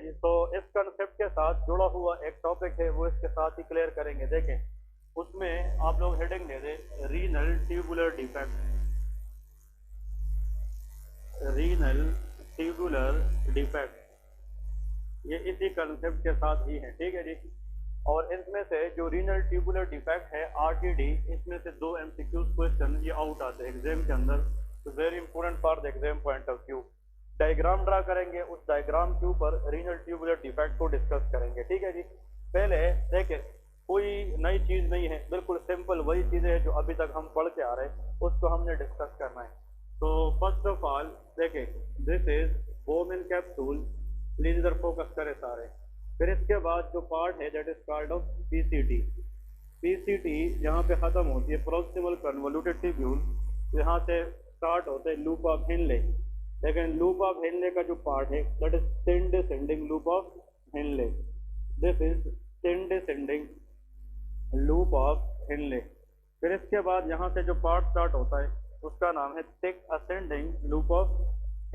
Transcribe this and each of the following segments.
जी। तो इस कंसेप्ट के साथ जुड़ा हुआ एक टॉपिक है, वो इसके साथ ही क्लियर करेंगे। देखें, उसमें आप लोग हेडिंग दे दें renal tubular defect. Renal tubular defect, ये इसी कंसेप्ट के साथ ही है, ठीक है जी। और इसमें से जो रीनल ट्यूबुलर डिफेक्ट है आरटीडी, इसमें से दो एमसीक्यू क्वेश्चन ये आउट आते हैं एग्जाम के अंदर। तो very important for the exam point of view. Diagram draw करेंगे, उस डायग्राम के ऊपर रीनल ट्यूबुलर डिफेक्ट को डिस्कस करेंगे, ठीक है जी। पहले देखिए, कोई नई चीज नहीं है, बिल्कुल सिंपल वही चीजें हैं जो अभी तक हम पढ़ के आ रहे हैं, उसको हमने डिस्कस करना है। तो फर्स्ट ऑफ ऑल देखिए, this is Bowman capsule. Please इधर फोकस करें सारे। फिर इसके बाद जो पार्ट है that is called of PCT. PCT यहाँ पे खत्म होती है प्रॉक्सिमल कन्वोल्यूटेड ट्यूब्यूल। यहाँ से स्टार्ट होते हैं लूप ऑफ हेनले। लेकिन लूप ऑफ हेनले का जो पार्ट है that is thin descending loop of Henley. This is thin descending loop of Henle. फिर इसके बाद यहाँ से जो पार्ट स्टार्ट होता है उसका नाम है thick ascending loop of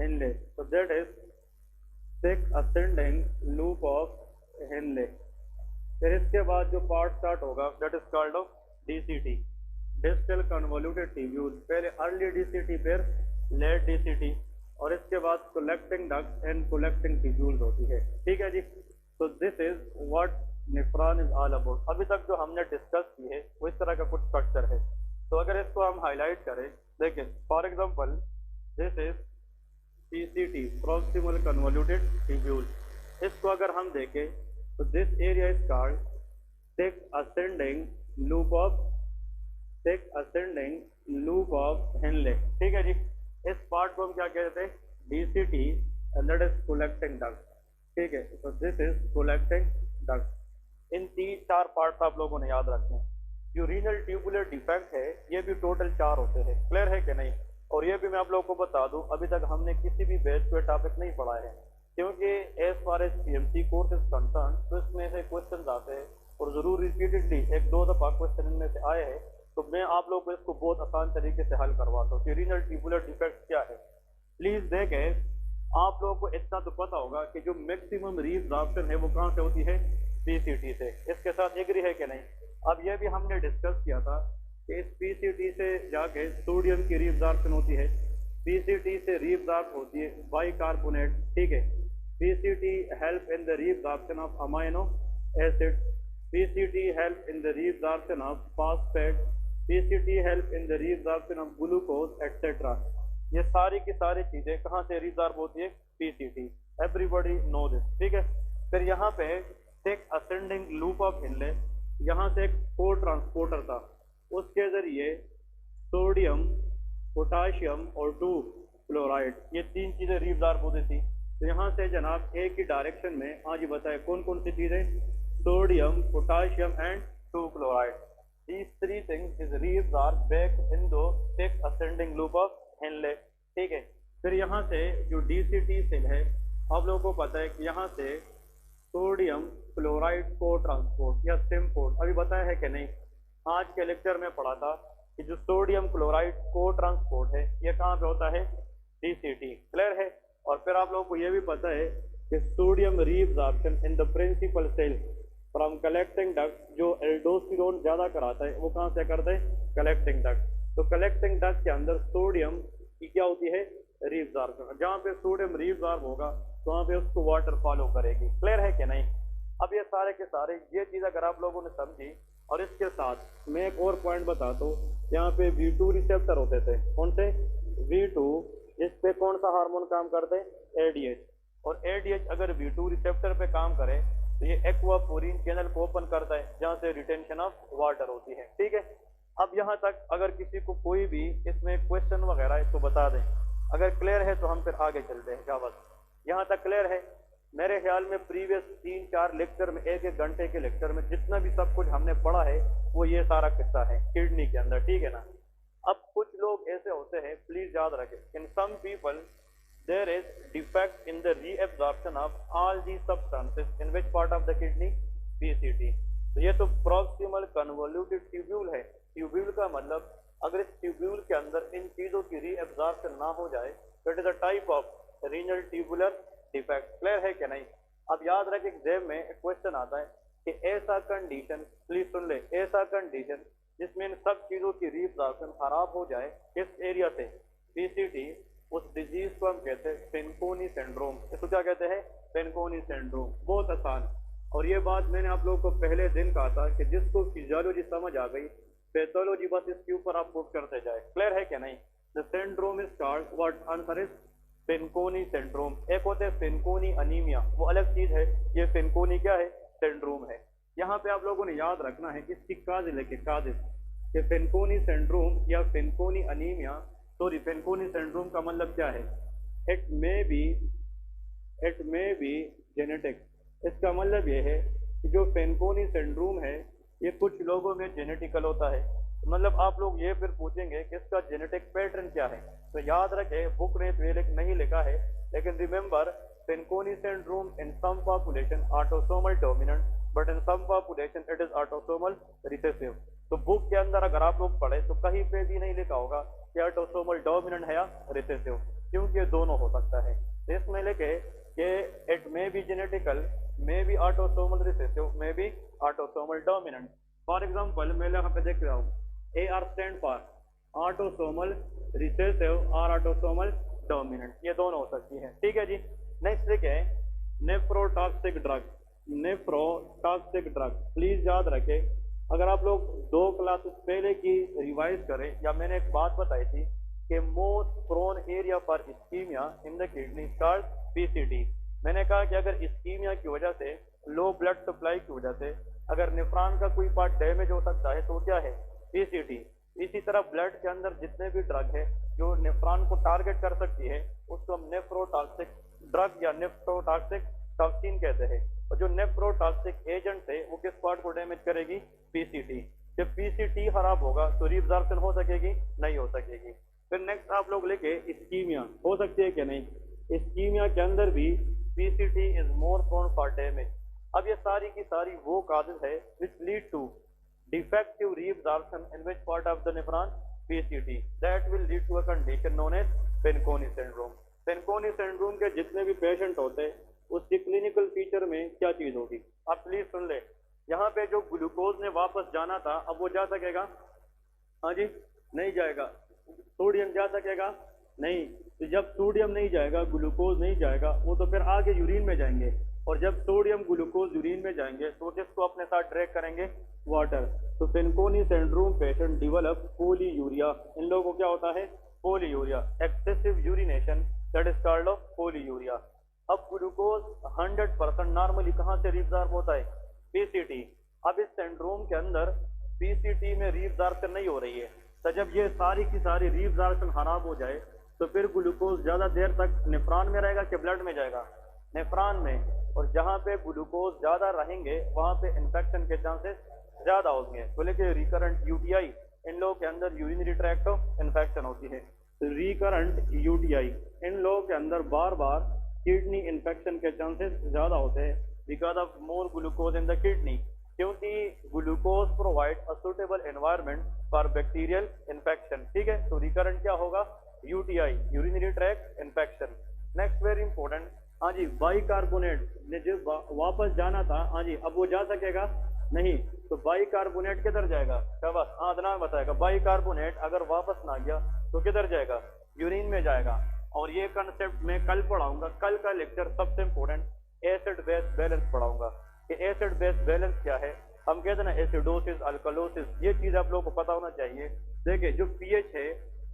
Henle. तो that is thick ascending loop of Henle. फिर इसके बाद जो पार्ट स्टार्ट होगा that is called of DCT, distal convoluted tubule. पहले अर्ली डीसीटी, फिर लेट डीसीटी, और इसके बाद collecting duct and collecting tubules होती है, ठीक है जी। तो this is what nephron is all about. अभी तक जो हमने डिस्कस की है वो इस तरह का कुछ स्ट्रक्चर है। तो अगर इसको हम हाईलाइट करें, देखिए for example this is PCT, proximal convoluted tubule. इसको अगर हम देखें तो this area is called thick ascending loop of Henle, ठीक है जी। इस पार्ट को हम क्या कहते हैं, DCT, and that is collecting duct, ठीक है। तो दिस इज कलेक्टिंग डक्ट। इन तीन चार पार्ट्स आप लोगों ने याद रखने हैं। जो रीनल ट्यूबुलर डिफेक्ट है ये भी टोटल 4 होते हैं, क्लियर है कि नहीं। और ये भी मैं आप लोगों को बता दूं, अभी तक हमने किसी भी बैच पे टॉपिक नहीं पढ़ा है, क्योंकि as far as PMC course is concern तो इसमें से क्वेश्चन आते हैं और जरूर रिपीटेडली एक दो दफा क्वेश्चन इनमें से आए हैं। तो मैं आप लोगों को इसको बहुत आसान तरीके से हल करवाता हूँ कि रीनल ट्यूबुलर डिफेक्ट क्या है। प्लीज देखें, आप लोगों को इतना तो पता होगा कि जो मैक्सिमम रीअब्जॉर्प्शन है वो कहाँ से होती है, पीसीटी से। इसके साथ एग्री है कि नहीं। अब यह भी हमने डिस्कस किया था कि इस पीसीटी से जाके सोडियम की रीअब्जॉर्प्शन होती है, पीसीटी से रीअब्जॉर्ब होती है बाइकार्बोनेट, ठीक है। PCT help in the reabsorption of amino acid, PCT help in the reabsorption of phosphate, PCT help in the reabsorption of glucose etcetera. ये सारी की सारी चीजें कहाँ से रिजॉर्व होती है, पीसीटी। एवरीबॉडी नो दिस, ठीक है। फिर यहाँ पे thick ascending loop of Henley, यहाँ से एक को ट्रांसपोर्टर था, उसके जरिए सोडियम, पोटाशियम और 2 क्लोराइड, ये तीन चीजें रिजॉर्व होती थी। तो यहाँ से जनाब एक ही डायरेक्शन में, आज ये बताए कौन कौन सी चीजें, sodium, potassium and 2 chloride. These three things is reabsorbed back in the thick ascending loop of Henle, ठीक है। फिर यहाँ से जो डीसीटी सेल है, आप लोगों को पता है कि यहाँ से सोडियम क्लोराइड को ट्रांसपोर्ट या सिम्पोर्ट, अभी बताया है कि नहीं, आज के लेक्चर में पढ़ा था कि जो सोडियम क्लोराइड को ट्रांसपोर्ट है ये कहाँ पे होता है, डीसीटी, क्लियर है। और फिर आप लोगों को ये भी पता है कि sodium reabsorption in the principal cell from collecting duct, जो एल्डोस्टेरोन ज्यादा कराता है वो कहाँ से करते हैं, कलेक्टिंग डक्ट। तो कलेक्टिंग डक्ट के अंदर सोडियम की क्या होती है, रीअब्जॉर्प्शन। जहाँ पे सोडियम रीअब्जॉर्ब होगा तो वहाँ पे उसको वाटर फॉलो करेगी, क्लियर है कि नहीं। अब ये सारे के सारे ये चीज अगर आप लोगों ने समझी, और इसके साथ मैं एक और पॉइंट बताता हूँ, यहाँ पे V2 रिसेप्टर होते थे, कौन से, V2, इस पे कौन सा हार्मोन काम करते हैं, एडीएच। और एडीएच अगर V2 रिसेप्टर पे काम करे तो ये एक्वापोरिन चैनल को ओपन करता है, जहाँ से रिटेंशन ऑफ वाटर होती है, ठीक है। अब यहाँ तक अगर किसी को कोई भी इसमें क्वेश्चन वगैरह है तो बता दें, अगर क्लियर है तो हम फिर आगे चलते हैं। जावत यहाँ तक क्लियर है। मेरे ख्याल में प्रीवियस 3-4 लेक्चर में, एक एक घंटे के लेक्चर में जितना भी सब कुछ हमने पढ़ा है वो ये सारा किस्सा है किडनी के अंदर, ठीक है ना। अब कुछ लोग ऐसे होते हैं, प्लीज याद रखें, in some people there is defect in the reabsorption of all these substances in which part of the kidney, PCT। तो ये तो proximal convoluted tubule है। ट्यूब्यूल का मतलब अगर इस ट्यूब्यूल के अंदर इन चीजों की रीअब्जॉर्प्शन ना हो जाए तो it is a type of renal tubular defect, clear है कि नहीं। अब याद रखें एग्जाम में एक क्वेश्चन आता है कि ऐसा कंडीशन, प्लीज सुन ले, ऐसा कंडीशन जिसमें इन सब चीजों की रिप्रोडक्शन खराब हो जाए किस एरिया से, पीसीटी, उस डिजीज को हम कहते हैं फेनकोनी सिंड्रोम। इसको क्या कहते हैं, फेनकोनी सिंड्रोम। बहुत आसान। और ये बात मैंने आप लोगों को पहले दिन कहा था कि जिसको फिजियोलॉजी समझ आ गई, पैथोलॉजी बस इसके ऊपर आप पुट करते जाए। क्लियर है क्या नहीं? The syndrome is called what? Answer is Fanconi syndrome. एक होता है फेनकोनी अनीमिया, वो अलग चीज है। ये फेनकोनी क्या है, सिंड्रोम है। यहाँ पे आप लोगों ने याद रखना है इसकी काज लेके काजिज कि फेनकोनी सिंड्रोम या फेनकोनी अनीमिया, सॉरी फेनकोनी सिंड्रोम का मतलब क्या है, इट मे बी जेनेटिक। इसका मतलब ये है कि जो फेनकोनी सिंड्रोम है ये कुछ लोगों में जेनेटिकल होता है। मतलब आप लोग ये फिर पूछेंगे कि इसका जेनेटिक पैटर्न क्या है, तो याद रखें बुक ने नहीं लिखा है, लेकिन remember Fanconi syndrome in some population autosomal dominant but in some population it is autosomal recessive. तो बुक के अंदर अगर आप लोग पढ़े तो कहीं पे भी नहीं लिखा होगा कि ऑटोसोमल डोमिनेंट है या रिसेसिव, क्योंकि ये दोनों हो सकता है। इसमें लिखे कि it may be genetical, may be autosomal recessive, may be autosomal dominant. For example मैं यहाँ पे देख रहा हूँ AR stand for autosomal recessive और ऑटोसोमल डोमिनेंट, ये दोनों हो सकती है। ठीक है जी। नेक्स्ट लिखे nephrotoxic drug, nephrotoxic drug. Please याद रखें, अगर आप लोग 2 क्लासेस पहले की रिवाइज करें, या मैंने एक बात बताई थी कि most prone area for ischaemia in the kidney called PCT. मैंने कहा कि अगर इस्कीमिया की वजह से, लो ब्लड सप्लाई की वजह से अगर नेफ्रॉन का कोई पार्ट डैमेज हो सकता है तो क्या है, पीसीटी। इसी तरह ब्लड के अंदर जितने भी ड्रग है जो नेफ्रॉन को टारगेट कर सकती है उसको हम नेफ्रोटॉक्सिक ड्रग या नेफ्रोटॉक्सिक टॉक्सिन कहते हैं। और जो नेफ्रोटॉक्सिक एजेंट है वो किस पार्ट को डैमेज करेगी, पीसीटी। जब पीसीटी खराब होगा तो रीअब्जॉर्प्शन हो सकेगी, नहीं हो सकेगी। फिर नेक्स्ट आप लोग लेके इस्कीमिया, हो सकती है क्या नहीं, इस्कीमिया के अंदर भी PCT is more prone for damage. अब ये सारी की सारी वो काजेज है which lead to defective reabsorption in which part of the nephron, PCT, that will lead to a condition known as Fanconi syndrome। Fanconi syndrome के जितने भी पेशेंट होते हैं उसकी क्लिनिकल फीचर में क्या चीज होगी, आप प्लीज सुन ले। यहाँ पे जो ग्लूकोज ने वापस जाना था अब वो जा सकेगा, हाँ जी नहीं जाएगा। सोडियम जा सकेगा, नहीं। तो जब सोडियम नहीं जाएगा, ग्लूकोज नहीं जाएगा, वो तो फिर आगे यूरिन में जाएंगे, और जब सोडियम ग्लूकोज यूरिन में जाएंगे तो किसको अपने साथ ड्रैग करेंगे, वाटर। तो Fanconi syndrome patient develop polyuria. इन लोगों को क्या होता है, polyuria, excessive urination, that is called of polyuria. अब ग्लूकोज 100% नॉर्मली कहाँ से रीअब्सॉर्ब होता है, पीसीटी। अब इस सिंड्रोम के अंदर पीसीटी में रीअब्सॉर्प्शन नहीं हो रही है, तो जब ये सारी की सारी रीअब्सॉर्प्शन खराब हो जाए तो फिर ग्लूकोज ज्यादा देर तक नेफ्रॉन में रहेगा कि ब्लड में जाएगा, नेफ्रॉन में। और जहाँ पे ग्लूकोज ज्यादा रहेंगे वहां पे इन्फेक्शन के चांसेस ज्यादा होंगे। बोले कि रिकरेंट यूटीआई, इन लोगों के अंदर यूरिनरी ट्रैक्ट इन्फेक्शन होती है। रिकरेंट यूटीआई, इन लोगों के अंदर बार बार किडनी इन्फेक्शन के चांसेस ज्यादा होते हैं because of more glucose in the kidney, क्योंकि glucose provide a suitable environment for bacterial infection. ठीक है, तो रिकरेंट क्या होगा, UTI, urinary tract infection. Next very important, हाँ जी बाइकार्बोनेट ने जो वापस जाना था, हाँ जी अब वो जा सकेगा नहीं, तो बाइकार्बोनेट किधर जाएगा, शाबाश, हाँ अदनान बताएगा। बाइकार्बोनेट अगर वापस ना गया तो किधर जाएगा, यूरिन में जाएगा। और ये कंसेप्ट मैं कल पढ़ाऊंगा, कल का लेक्चर सबसे इंपॉर्टेंट एसिड बेस बैलेंस पढ़ाऊंगा कि एसिड बेस बैलेंस क्या है। हम कहते हैं ना एसिडोसिस, अल्कलोसिस, ये चीज आप लोगों को पता होना चाहिए। देखिए जो पीएच है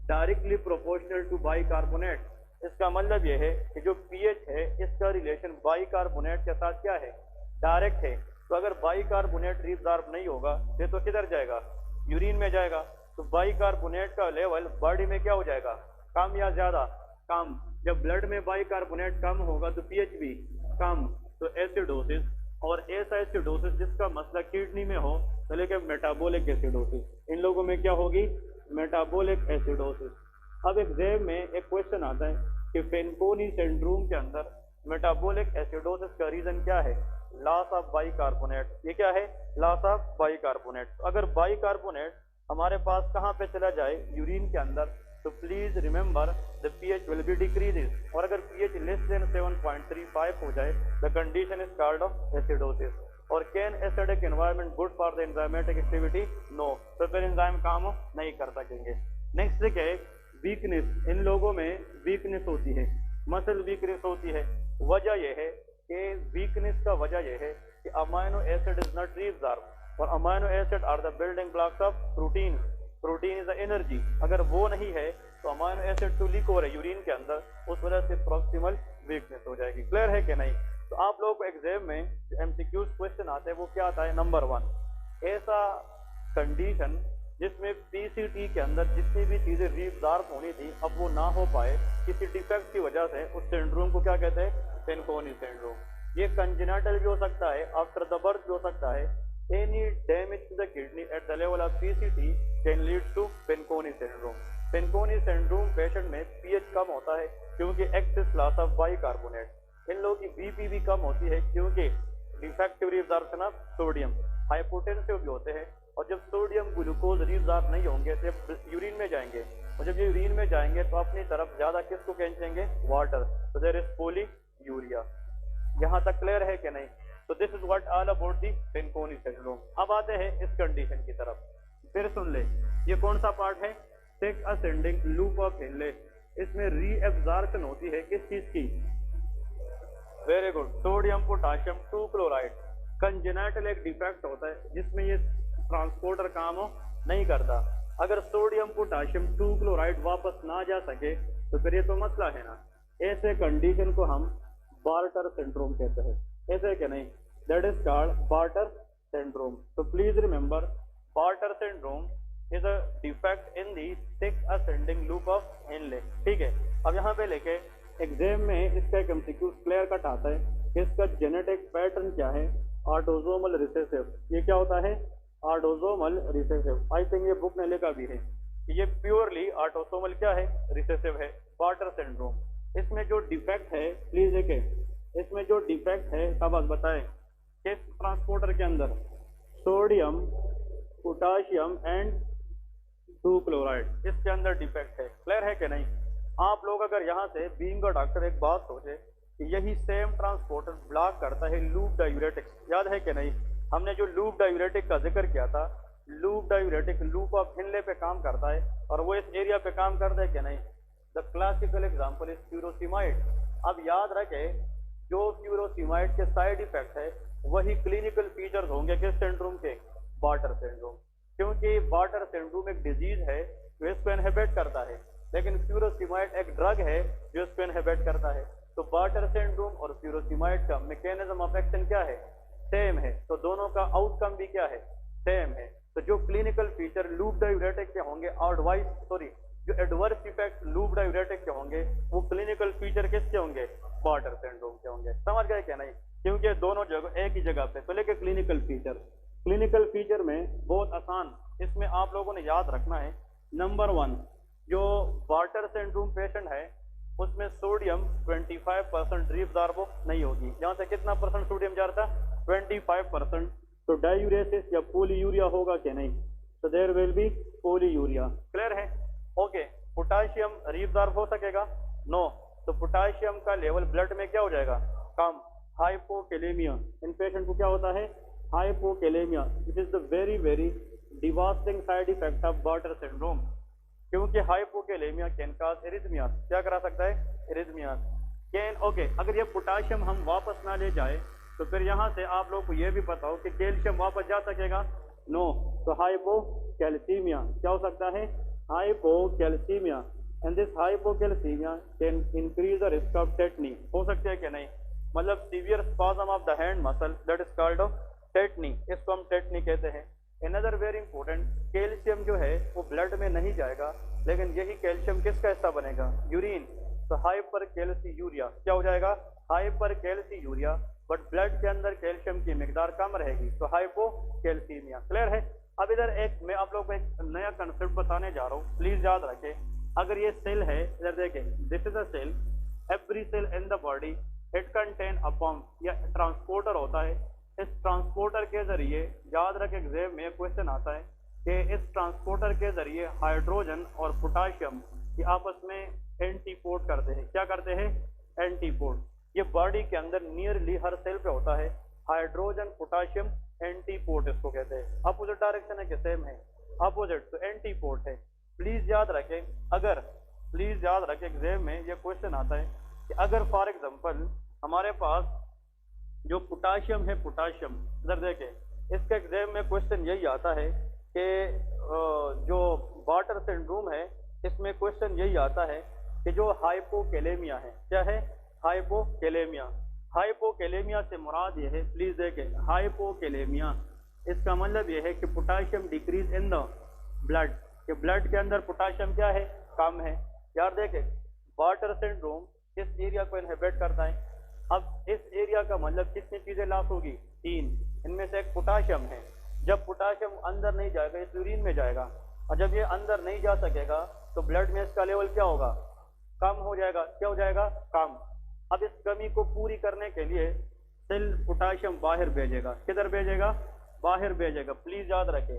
डायरेक्टली प्रोपोर्शनल टू बाइकार्बोनेट, इसका मतलब यह है कि जो पीएच है इसका रिलेशन बाइकार्बोनेट के साथ क्या है, डायरेक्ट है। तो अगर बाइकार्बोनेट रीअब्सॉर्ब नहीं होगा ये तो किधर जाएगा, यूरिन में जाएगा। तो बाइकार्बोनेट का लेवल बॉडी में क्या हो जाएगा, कम या ज्यादा, कम। जब ब्लड में बाइकार्बोनेट कम होगा तो पीएच भी कम, तो एसिडोसिस। और ऐसा एसिडोसिस जिसका मसला किडनी में हो तो लेकिन मेटाबोलिक एसिडोसिस, इन लोगों में क्या होगी, मेटाबोलिक एसिडोसिस। अब एग्जाम में एक क्वेश्चन आता है कि फेनकोनी सिंड्रोम के अंदर मेटाबोलिक एसिडोसिस का रीजन क्या है, लॉस ऑफ बाइकार्बोनेट। ये क्या है, लॉस ऑफ बाइकार्बोनेट। अगर बाइकार्बोनेट हमारे पास कहाँ पे चला जाए, यूरिन के अंदर, तो please remember the pH will be decreases, और अगर pH लेस देन 7.35 हो जाए the condition is called of acidosis. और can acidic environment good for the enzymatic activity? No, तो फिर एंजाइम काम नहीं कर सकेंगे। नेक्स्ट क्या है, वीकनेस। इन लोगों में वीकनेस होती है, मसल वीकनेस होती है। वजह यह है कि वीकनेस का वजह यह है कि amino acid is not reabsorb, और amino acid are the building blocks of protein. Protein is the energy, अगर वो नहीं है तो अमाइनो एसिड तो लीक हो रहा है यूरिन के अंदर, उस वजह से प्रॉक्सिमल वीकनेस हो जाएगी। क्लियर है कि नहीं? तो आप लोगों को एग्जाम में एमसीक्यू क्वेश्चन आते हैं वो क्या आता है, नंबर 1 ऐसा कंडीशन जिसमें पीसीटी के अंदर जितनी भी चीजें रीअब्सॉर्ब होनी थी अब वो ना हो पाए किसी डिफेक्ट की वजह से, उस सिंड्रोम को क्या कहते हैं, फेनकोनी सिंड्रोम। ये कंजेनिटल भी हो सकता है, आफ्टर द बर्थ भी हो सकता है। Any damage to the kidney at the level of PCT can lead to Fanconi syndrome. Fanconi syndrome patient में pH कम होता है क्योंकि excess loss of bicarbonate। इन लोगों की BP भी कम होती है क्योंकि defective reabsorption of sodium। Hypotensive भी होते हैं, और जब सोडियम ग्लूकोज रीअब्सॉर्ब नहीं होंगे तो यूरिन में जाएंगे, और जब ये यूरिन में जाएंगे तो अपनी तरफ ज्यादा किसको खींचेंगे, वाटर। तो देयर इज पोलीयूरिया। यहाँ तक क्लियर है कि नहीं? तो this is what all about the Fanconi syndrome. अब आते हैं इस कंडीशन की तरफ, फिर सुन ले। ये कौन सा पार्ट है, सेक असेंडिंग लूप ऑफ हेनले। इसमें रीएब्जॉर्प्शन होती है किस चीज की, very good, sodium potassium 2 chloride. Congenital एक डिफेक्ट होता है जिसमें ये ट्रांसपोर्टर काम नहीं करता। अगर सोडियम पोटाशियम 2 क्लोराइड वापस ना जा सके तो फिर ये तो मसला है ना। ऐसे कंडीशन को हम बार्टर सिंड्रोम कहते हैं, ऐसे क्या नहीं, that is called Bartter syndrome. तो please remember Bartter syndrome is a defect in the thick ascending loop of Henle. ठीक है, अब यहाँ पे लेके एग्जाम में इसका एक एमसीक्यू क्लियर कट आता है। इसका जेनेटिक पैटर्न क्या है, ऑटोसोमल रिसेसिव। ये क्या होता है, ऑटोसोमल रिसेसिव। आई थिंक ये बुक ने लिखा भी है कि ये प्योरली ऑटोसोमल क्या है, रिसेसिव है, बार्टर सिंड्रोम। इसमें जो डिफेक्ट है, प्लीज देखें, इसमें जो डिफेक्ट है सब आप बताएं, किस ट्रांसपोर्टर के अंदर, सोडियम पोटाशियम एंड 2 क्लोराइड, इसके अंदर डिफेक्ट है। क्लियर है कि नहीं? आप लोग अगर यहाँ से बीइंग अ डॉक्टर एक बात सोचे कि यही सेम ट्रांसपोर्टर ब्लॉक करता है लूप डायूरेटिक, याद है कि नहीं? हमने जो लूप डायूरेटिक का जिक्र किया था, लूप डायूरेटिक लूप ऑफ हिनले पे काम करता है, और वो इस एरिया पे काम करता है कि नहीं? The classical example is furosemide. अब याद रखे जो फ्यूरोसिमाइड के साइड इफेक्ट है वही क्लिनिकल फीचर्स होंगे किस सिंड्रोम के, बार्टर सिंड्रोम। क्योंकि बार्टर सिंड्रोम एक डिजीज है जो इसको इनहिबिट करता है, लेकिन फ्यूरोसिमाइड एक ड्रग है जो इसको इनहिबिट करता है। तो बार्टर सिंड्रोम और फ्यूरोसिमाइड का मैकेनिज्म ऑफ एक्शन क्या है, सेम है। तो दोनों का आउटकम भी क्या है, सेम है। तो जो क्लिनिकल फीचर लूप डायूरेटिक के होंगे, जो एडवर्स इफेक्ट लूप डायूरेटिक के होंगे वो क्लिनिकल फीचर किसके होंगे, बार्टर सिंड्रोम के होंगे। समझ गए क्या नहीं? क्योंकि दोनों जगह एक ही जगह पे। तो लेके क्लिनिकल फीचर में बहुत आसान, इसमें आप लोगों ने याद रखना है, नंबर 1 जो बार्टर सिंड्रोम पेशेंट है उसमें सोडियम 25% रीअब्सॉर्ब नहीं होगी। यहाँ से कितना परसेंट सोडियम जा रहा था, 25%। तो डायूरेसिस या पोलीयूरिया होगा क्या नहीं? तो there will be polyuria. Clear है? ओके। पोटाशियम रीअब्सॉर्ब हो सकेगा, नो। तो पोटाशियम का लेवल ब्लड में क्या हो जाएगा, कम। हाइपोकैलेमिया, इन पेशेंट को क्या होता है, hypokalemia. It is the very very devastating side effect of barter syndrome, क्योंकि हाइपोकैलेमिया कैन कॉज एरिथमिया। क्या करा सकता है, एरिथमिया कैन। ओके, अगर ये पोटाशियम हम वापस ना ले जाए तो फिर यहाँ से आप लोग को ये भी पता हो कि कैल्शियम वापस जा सकेगा, नो। तो हाइपोकैल्सीमिया क्या हो सकता है, hypocalcaemia. And this hypocalcaemia can increase the risk of tetani. हो सकता है कि नहीं, मतलब severe spasm of the hand muscle, that is called tetani. इसको हम टेटनी कहते हैं। अनदर वेरी इंपॉर्टेंट, कैल्शियम जो है वो ब्लड में नहीं जाएगा, लेकिन यही कैल्शियम किसका हिस्सा बनेगा, यूरिन। तो हाइपर कैल्सीयूरिया क्या हो जाएगा, हाइपर कैल्सीयूरिया। बट ब्लड के अंदर कैल्शियम की मिकदार कम रहेगी, तो हाइपोकैल्सीमिया। क्लियर है? अब इधर एक मैं आप लोग को एक नया कंसेप्ट बताने जा रहा हूँ, प्लीज याद रखें। अगर ये सेल है, इधर देखें, this is a cell, every cell in the body it contain a pump या ट्रांसपोर्टर होता है। इस ट्रांसपोर्टर के जरिए, याद रख एग्जाम में क्वेश्चन आता है कि इस ट्रांसपोर्टर के जरिए हाइड्रोजन और पोटाशियम कि आपस में एंटीपोड करते हैं। क्या करते हैं? एंटीपोड। ये बॉडी के अंदर नियरली हर सेल पे होता है। हाइड्रोजन पोटाशियम एंटीपोड इसको कहते हैं। अपोजिट डायरेक्शन है कि सेम है? अपोजिट, तो एंटीपोड है। प्लीज याद रखें, अगर प्लीज याद रखें एग्जाम में ये क्वेश्चन आता है कि अगर फॉर एग्जांपल हमारे पास जो पोटाशियम है, पोटाशियम इधर देखें, इसके एग्जाम में क्वेश्चन यही आता है कि जो वाटर सिंड्रोम है इसमें क्वेश्चन यही आता है कि जो हाइपोकैलेमिया है, क्या है? हाइपोकैलेमिया। हाइपोकैलेमिया से मुराद ये है, प्लीज देखें, हाइपोकैलेमिया इसका मतलब ये है कि potassium decrease in the blood, कि ब्लड के अंदर पोटाशियम क्या है? कम है। यार देखें, वाटर सिंड्रोम इस एरिया को इनहिबिट करता है। अब इस एरिया का मतलब कितनी चीजें लॉस होगी? 3। इनमें से एक पोटाशियम है। जब पोटाशियम अंदर नहीं जाएगा, ये यूरिन में जाएगा, और जब ये अंदर नहीं जा सकेगा तो ब्लड में इसका लेवल क्या होगा? कम हो जाएगा। क्या हो जाएगा? कम। अब इस कमी को पूरी करने के लिए सेल पोटाशियम बाहर भेजेगा। किधर भेजेगा? बाहर भेजेगा। प्लीज याद रखें,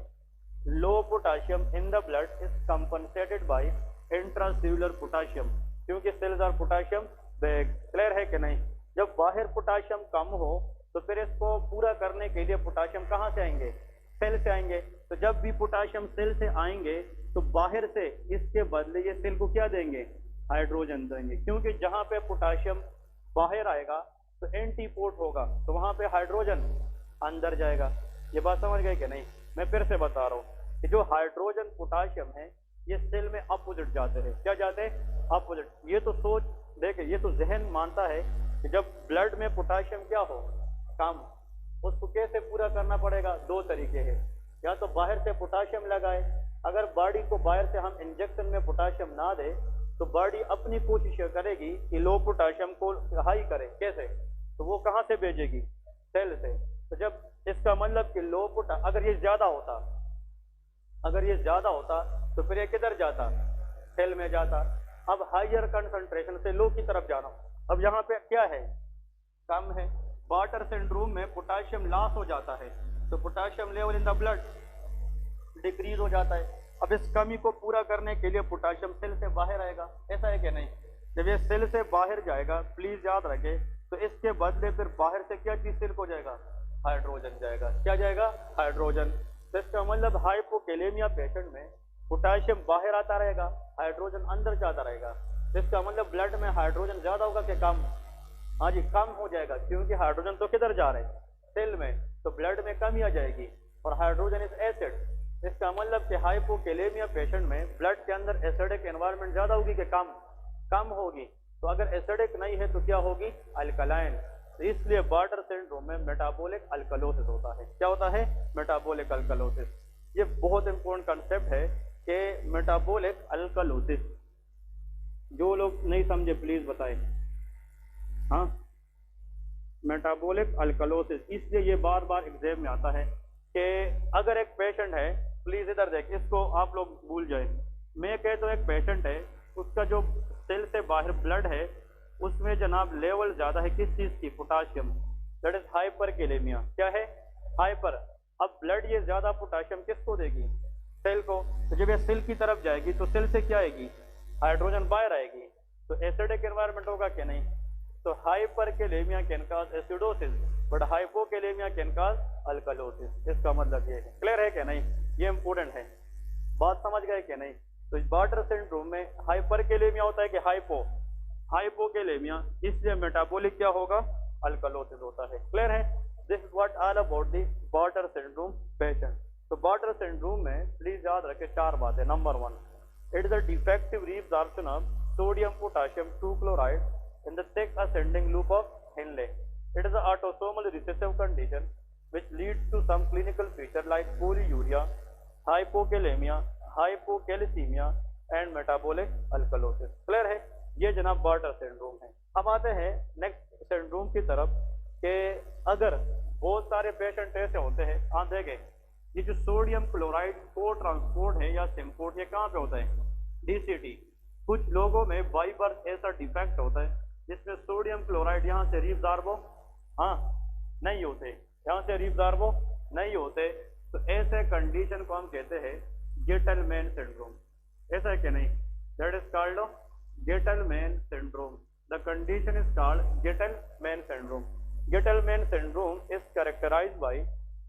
low potassium in the blood is compensated by intracellular potassium, क्योंकि cells are potassium bag. Clear है कि नहीं? जब बाहर पोटाशियम कम हो तो फिर इसको पूरा करने के लिए पोटाशियम कहाँ से आएंगे? सेल से आएंगे। तो जब भी पोटाशियम सेल से आएंगे तो बाहर से इसके बदले ये सेल को क्या देंगे? हाइड्रोजन देंगे, क्योंकि जहां पे पोटाशियम बाहर आएगा तो एंटीपोड होगा, तो वहां पे हाइड्रोजन अंदर जाएगा। ये बात समझ गए कि नहीं? मैं फिर से बता रहा हूँ कि जो हाइड्रोजन पोटाशियम है ये सेल में अपोजिट जाते हैं। क्या जाते हैं? अपोजिट। ये तो सोच देखे, ये तो जहन मानता है कि जब ब्लड में पोटाशियम क्या हो? कम। उसको कैसे पूरा करना पड़ेगा? 2 तरीके हैं, या तो बाहर से पोटाशियम लगाए। अगर बॉडी को बाहर से हम इंजेक्शन में पोटाशियम ना दे तो बॉडी अपनी कोशिश करेगी कि लो पोटाशियम को हाई करे। कैसे? तो वो कहाँ से भेजेगी? सेल से। तो जब इसका मतलब कि लो पोटा अगर ये ज्यादा होता, अगर ये ज्यादा होता तो फिर ये किधर जाता? सेल में जाता। अब हाइयर कंसंट्रेशन से लो की तरफ जाना। अब यहाँ पे क्या है? कम है। वाटर सिंड्रोम में पोटाशियम लॉस हो जाता है तो potassium level in the blood decrease हो जाता है। अब इस कमी को पूरा करने के लिए पोटाशियम सेल से बाहर आएगा। ऐसा है कि नहीं? जब ये सेल से बाहर जाएगा, प्लीज याद रखें, तो इसके बदले फिर बाहर से क्या चीज सेल को जाएगा? हाइड्रोजन जाएगा। क्या जाएगा? हाइड्रोजन। तो इसका मतलब हाइपोकैलेमिया पेशेंट में पोटाशियम बाहर आता रहेगा, हाइड्रोजन अंदर जाता रहेगा। तो इसका मतलब ब्लड में हाइड्रोजन ज्यादा होगा कि कम? हाँ जी, कम हो जाएगा, क्योंकि हाइड्रोजन तो किधर जा रहे हैं? सेल में। तो ब्लड में कमी आ जाएगी, और हाइड्रोजन इज एसिड। इसका मतलब कि हाइपोकैलेमिया पेशेंट में ब्लड के अंदर एसिडिक एनवायरनमेंट ज्यादा होगी कि कम? कम होगी। तो अगर एसिडिक नहीं है तो क्या होगी? अल्कलाइन। तो इसलिए वाटर सिंड्रोम में मेटाबॉलिक अल्कलोसिस होता है। क्या होता है? Metabolic alkalosis. ये बहुत इंपॉर्टेंट कंसेप्ट है कि मेटाबॉलिक अल्कलोसिस। जो लोग नहीं समझे प्लीज बताएं। हाँ, मेटाबॉलिक अल्कलोसिस, इसलिए ये बार बार एग्जाम में आता है कि अगर एक पेशेंट है, प्लीज इधर देख, इसको आप लोग भूल जाए। मैं कहता हूँ एक पेशेंट है, उसका जो सेल से बाहर ब्लड है उसमें जनाब लेवल ज्यादा है किस चीज की? पोटाशियम। That is hyperkalaemia. क्या है? हाइपर। अब ब्लड ये ज्यादा पोटाशियम किसको देगी? सेल को। तो जब ये सेल की तरफ जाएगी तो सेल से क्या आएगी? हाइड्रोजन बाहर आएगी। तो एसिडिक एनवायरनमेंट होगा कि नहीं? तो hyperkalaemia can cause acidosis, but hypokalemia can cause alkalosis. इसका मतलब ये है। क्लियर है कि नहीं? ये इंपॉर्टेंट है। बात समझ गए कि नहीं? तो वाटर सिंड्रोम में हाइपरकैलेमिया होता है कि हाइपोकैलेमिया, इसलिए मेटाबॉलिक क्या होगा? अल्कलोसिस होता है। क्लियर है? This is what all about the water syndrome patient. तो वाटर सिंड्रोम में प्लीज याद रखें 4 बातें। Number 1, it is a defective reabsorption of sodium potassium 2 chloride in the thick ascending loop of Henle. It is an autosomal recessive condition which leads to some clinical feature like polyuria, hypokalemia, hypocalcemia and metabolic alkalosis. Clear है? ये जनाब water syndrome है। अब आते हैं next syndrome की तरफ कि अगर बहुत सारे पेशेंट ऐसे होते हैं, हाँ देखें, ये जो सोडियम क्लोराइड को ट्रांसपोर्ट है या सिम्पोर्ट, ये कहाँ पे होता है? DCT। कुछ लोगों में बाई बर्थ ऐसा डिफेक्ट होता है जिसमें सोडियम क्लोराइड यहाँ से रीअब्जॉर्बो नहीं होते, यहाँ से रीअब्जॉर्बो नहीं होते। तो ऐसे कंडीशन को हम कहते हैं जेटलमैन सिंड्रोम। ऐसा है कि नहीं? That is called Gitelman syndrome. The condition is called Gitelman syndrome. Gitelman syndrome is characterised by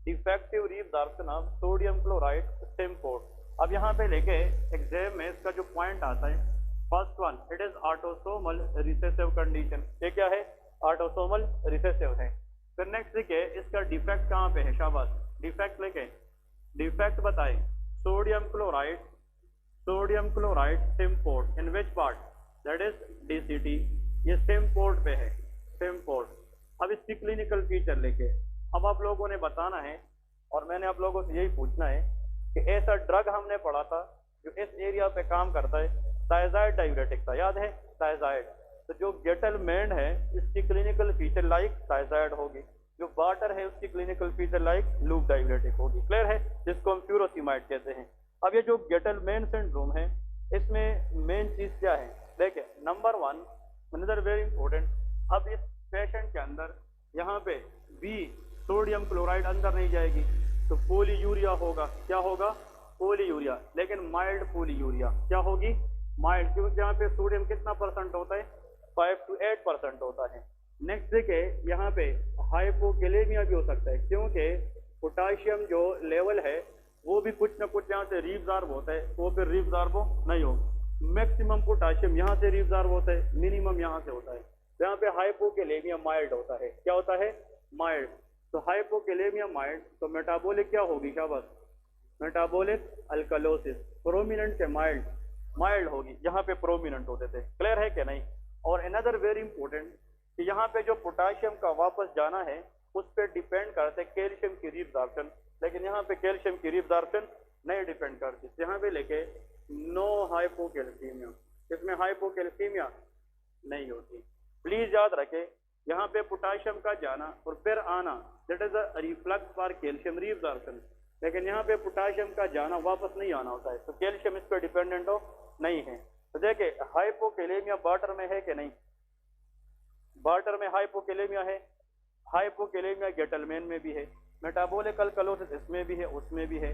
defective reabsorption of sodium chloride symport. अब यहाँ पे लेके एग्जाम में इसका जो पॉइंट आता है, first one, it is autosomal recessive condition. ये क्या है? ऑटोसोमल रिसेसिव है। फिर नेक्स्ट लिखे इसका डिफेक्ट कहाँ पे है, शाबाश, डिफेक्ट लिखे, डिफेक्ट बताए, sodium chloride stem port, in which part, that is DCT, ये स्टेम पोर्ट पे है, स्टेम पोर्ट। अब इसकी क्लिनिकल फीचर लेके अब आप लोगों ने बताना है, और मैंने आप लोगों से यही पूछना है कि ऐसा ड्रग हमने पढ़ा था जो इस एरिया पे काम करता है, थायजाइड डाययूरेटिक था, याद है थायजाइड। तो जो गेटलमैन है इसकी क्लिनिकल फीचर लाइक थायजाइड होगी, जो वाटर है उसकी clinical feature like loop diuretic होगी। क्लियर है? जिसको हम फ्यूरोसिमाइड कहते हैं। अब ये जो गेटलमैन सिंड्रोम है इसमें मेन चीज क्या है, देखिए, number one, another very important, अब इस पेशेंट के अंदर यहाँ पे बी सोडियम क्लोराइड अंदर नहीं जाएगी तो पोलीयूरिया होगा। क्या होगा? पोलीयूरिया, लेकिन माइल्ड पोलीयूरिया। क्या होगी? माइल्ड, क्योंकि यहाँ पे सोडियम कितना परसेंट होता है, 5 to 8% होता है। नेक्स्ट देखिए यहाँ पे हाइपोकेलेमिया भी हो सकता है, क्योंकि पोटाशियम जो लेवल है वो भी कुछ ना कुछ यहाँ से रीअब्जॉर्ब होता है, वो फिर रीअब्जॉर्ब नहीं होगा। मैक्सिमम पोटाशियम यहाँ से रीअब्जॉर्ब होता है, मिनिमम यहाँ से होता है। यहाँ पे हाइपोकेलेमिया माइल्ड होता है। क्या होता है? माइल्ड। तो हाइपोकेलेमिया माइल्ड, तो मेटाबॉलिक क्या होगी, शाबाश, मेटाबॉलिक अल्कलोसिस, प्रोमिनेंट से माइल्ड, माइल्ड होगी, यहाँ पे प्रोमिनेंट होते थे। क्लियर है क्या नहीं? और अनदर वेरी इंपॉर्टेंट कि यहाँ पे जो पोटाशियम का वापस जाना है उस पर डिपेंड करते हैं कैल्शियम की रीअब्जॉर्प्शन, लेकिन यहाँ पे कैल्शियम की रीअब्जॉर्प्शन नहीं डिपेंड करती। यहाँ पे लेके नो हाइपोकैल्सीमिया, इसमें हाइपोकैल्सीमिया नहीं होती। प्लीज याद रखें, यहाँ पे पोटाशियम का जाना और फिर आना, that is a reflux for calcium reabsorption, लेकिन यहाँ पे पोटाशियम का जाना वापस नहीं आना होता है, तो कैल्शियम इस पर डिपेंडेंट हो नहीं है। तो देखे हाइपोकैलेमिया वाटर में है कि नहीं, वाटर में हाइपोकैलेमिया है, हाइपोकैलेमिया गेटलमैन में भी है, मेटाबॉलिक अल्कलोसिस इसमें भी है, उसमें भी है,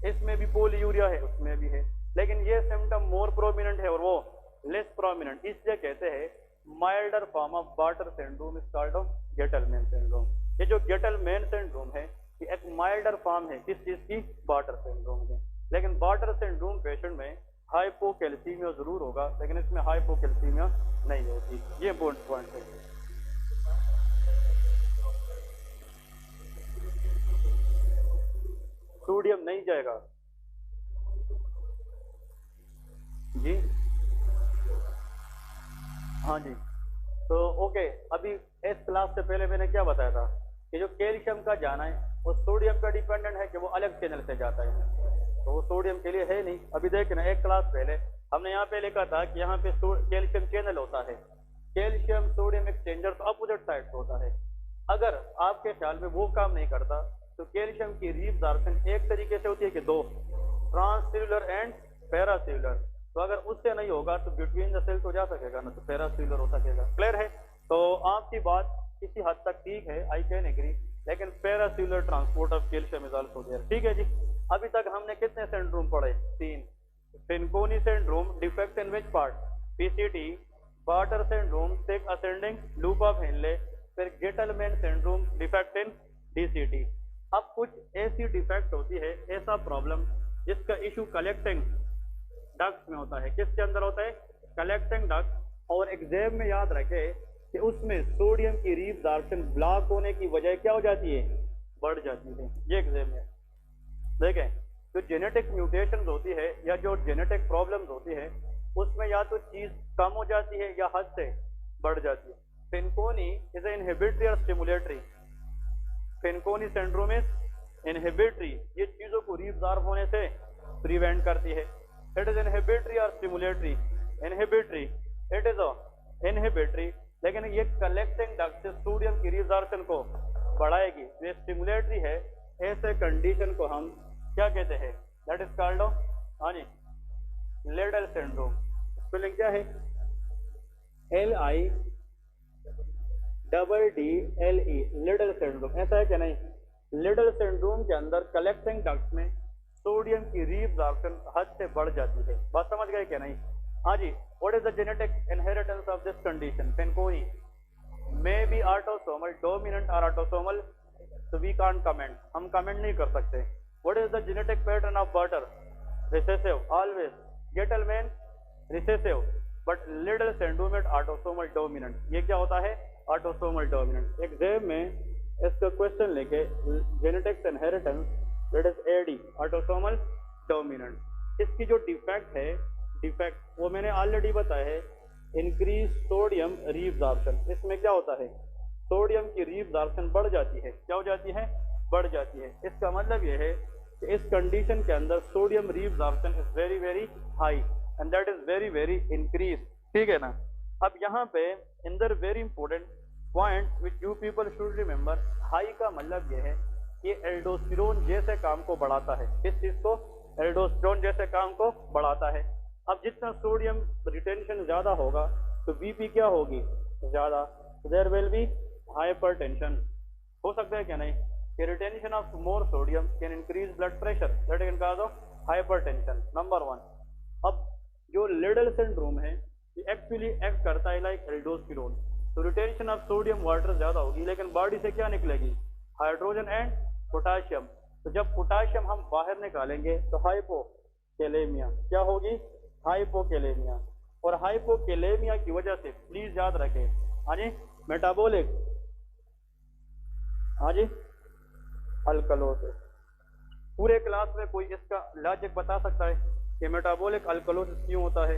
इसमें भी पोलीयूरिया है, उसमें भी है, लेकिन ये सिम्टम मोर प्रोमिनेंट है और वो लेस प्रोमिनेंट, इसलिए कहते हैं milder form of Bartter syndrome is called Gitelman syndrome. ये जो गेटलमैन सिंड्रोम है ये एक माइल्डर फॉर्म है किस चीज की, वाटर सिंड्रोम की। लेकिन वाटर सिंड्रोम पेशेंट में हाइपोकैल्सीमिया जरूर होगा, लेकिन इसमें हाइपोकैल्सीमिया नहीं होती। ये इंपॉर्टेंट पॉइंट है। सोडियम नहीं जाएगा जी, हाँ जी। तो ओके, अभी इस क्लास से पहले मैंने क्या बताया था कि जो कैल्शियम का जाना है वो सोडियम का डिपेंडेंट है कि वो अलग चैनल से जाता है, तो वो सोडियम के लिए है नहीं। अभी देखना, एक क्लास पहले हमने यहाँ पे लिखा था कि यहाँ पे कैल्शियम चैनल होता है, कैल्शियम सोडियम एक्सचेंजर तो अपोजिट साइड से होता है। अगर आपके ख्याल में वो काम नहीं करता तो कैल्शियम की रीअब्जॉर्प्शन एक तरीके से होती है कि दो, ट्रांससेल्युलर एंड पैरासेल्युलर। तो अगर उससे नहीं होगा तो बिटवीन द सेल तो जा सकेगा ना, तो पैरासेल्युलर हो सकेगा। क्लियर है? तो आपकी बात किसी हद तक ठीक है, आई कैन एग्री, लेकिन paracellular transport of calcium is also there. ठीक है जी। अभी तक हमने कितने सिंड्रोम पढ़े? 3। Fanconi syndrome, defect in which part, PCT, Bartter syndrome, thick ascending loop of Henle, फिर Gitelman syndrome, defect in DCT। अब कुछ ऐसी डिफेक्ट होती है, ऐसा प्रॉब्लम जिसका इशू कलेक्टिंग डक्ट में होता है। किसके अंदर होता है? Collecting duct. और एग्जाम में याद रखे कि उसमें सोडियम की रीअब्जॉर्प्शन ब्लॉक होने की वजह क्या हो जाती है? बढ़ जाती है। ये एग्जाम में देखें, जो जेनेटिक म्यूटेशन होती है या जो जेनेटिक प्रॉब्लम्स होती है उसमें या तो चीज कम हो जाती है या हद से बढ़ जाती है। फेनकोनी इज इनहिबिटरी और स्टिमुलेटरी। फेनकोनी सिंड्रोम इज इनहिबिटरी, ये चीजों को रीअब्जॉर्ब होने से प्रिवेंट करती है। इट इज इनहिबिटरी और stimulatory. Inhibitory, it is inhibitory, लेकिन ये कलेक्टिंग डक्ट से सोडियम की रीअब्जॉर्प्शन को बढ़ाएगी। ये स्टिमुलेटरी है। ऐसे कंडीशन को हम क्या कहते हैं? दैट इज कॉल्ड, हाँ जी, लेडल सिंड्रोम। स्पेलिंग क्या है? LIDDLE, Liddle syndrome. ऐसा है क्या नहीं? लिडल सिंड्रोम के अंदर कलेक्टिंग डक्ट में सोडियम की रीअब्जॉर्प्शन हद से बढ़ जाती है। बात समझ गए क्या नहीं? हाँ जी, what is the genetic inheritance of this condition? Fanconi may be autosomal dominant और ऑटोसोमल, तो वी कांट कमेंट, हम कमेंट नहीं कर सकते। What is the genetic pattern of Bartter? Recessive always, Gitelman recessive, but Liddle syndrome autosomal dominant. ये क्या होता है? Autosomal dominant. एग्जाम में इसका क्वेश्चन लेके genetics inheritance that is AD, autosomal dominant. इसकी जो डिफेक्ट है, डिफेक्ट वो मैंने ऑलरेडी बताया है, इंक्रीज सोडियम रीअब्जॉर्प्शन। इसमें क्या होता है? सोडियम की रीअब्जॉर्प्शन बढ़ जाती है। क्या हो जाती है? बढ़ जाती है। इसका मतलब यह है कि इस कंडीशन के अंदर sodium reabsorption is very very high and that is very very increase. ठीक है ना? अब यहाँ पे अंदर very important point which you people should remember, high का मतलब यह है कि एल्डोस्टेरोन जैसे काम को बढ़ाता है। किस चीज को? एल्डोस्टेरोन जैसे काम को बढ़ाता है। अब जितना सोडियम रिटेंशन ज्यादा होगा तो बीपी क्या होगी? ज्यादा, देयर विल बी हाइपरटेंशन। हो सकता है क्या नहीं कि retention of more sodium can increase blood pressure, that can cause of hypertension, number 1। अब जो लिडल सिंड्रोम है ये एक्चुअली एक्ट करता है लाइक एल्डोस्टेरोन, तो रिटेंशन ऑफ सोडियम वाटर ज्यादा होगी, लेकिन बॉडी से क्या निकलेगी? Hydrogen and potassium. तो जब पोटाशियम हम बाहर निकालेंगे तो हाइपोकेलेमिया क्या होगी? हाइपोकेलेमिया। और हाइपोकेलेमिया की वजह से प्लीज याद रखें, हाँ जी, मेटाबॉलिक, हाँ जी, अल्कलोसिस। पूरे क्लास में कोई इसका लॉजिक बता सकता है कि मेटाबॉलिक अल्कलोसिस क्यों होता है?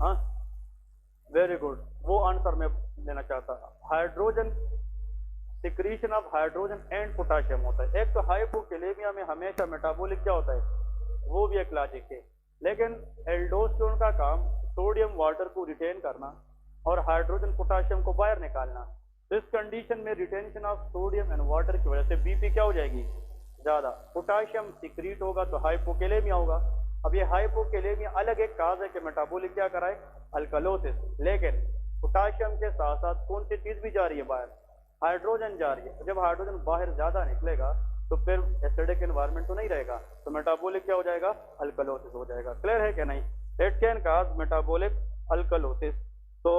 हाँ, वेरी गुड, वो आंसर मैं देना चाहता। Hydrogen, secretion of hydrogen and potassium होता है। एक तो हाइपोकेलेमिया में हमेशा मेटाबॉलिक क्या होता है, वो भी एक लॉजिक है, लेकिन एल्डोस्टेरोन का काम सोडियम वाटर को रिटेन करना और हाइड्रोजन पोटाशियम को बाहर निकालना। इस कंडीशन में retention of sodium and water की वजह से बीपी क्या हो जाएगी? ज्यादा। पोटाशियम सिक्रीट होगा तो हाइपोकेलेमिया होगा। अब ये हाइपोकेलेमिया अलग एक काज है कि मेटाबॉलिक क्या कराए? अल्कलोसिस। लेकिन पोटाशियम के साथ साथ कौन सी चीज भी जा रही है बाहर? हाइड्रोजन जा रही है। जब हाइड्रोजन बाहर ज्यादा निकलेगा तो फिर एसिडिक एनवायरमेंट तो नहीं रहेगा, तो मेटाबॉलिक क्या हो जाएगा? अल्कलोसिस हो जाएगा। क्लियर है क्या नहीं? It can cause metabolic alkalosis. तो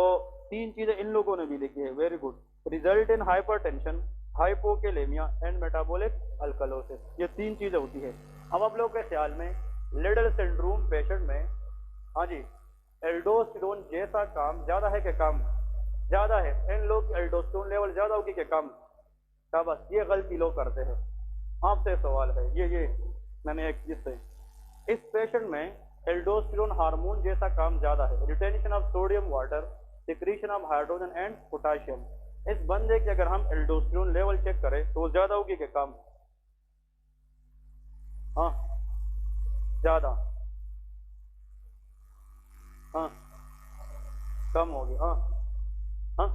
3 चीजें इन लोगों ने भी लिखी है, very good. Result in hypertension, hypokalaemia and metabolic alkalosis, ये 3 चीजें होती है। अब आप लोग के ख्याल में लिडल सिंड्रोम पेशेंट में, हाँ जी, एल्डोस्टेरोन जैसा काम ज्यादा है कि कम? ज्यादा है। इन लोग एल्डोस्टेरोन लेवल ज्यादा होगी कि कम? बस ये गलती लोग करते हैं। आपसे सवाल है, ये मैंने एक चीज से, इस पेशेंट में एल्डोस्टेरोन हार्मोन जैसा काम ज्यादा है, retention of sodium water, secretion of hydrogen and potassium. इस बंदे के अगर हम एल्डोस्टेरोन लेवल चेक करें तो ज्यादा होगी कि कम? हाँ, ज्यादा। हाँ, कम होगी। हाँ, हाँ,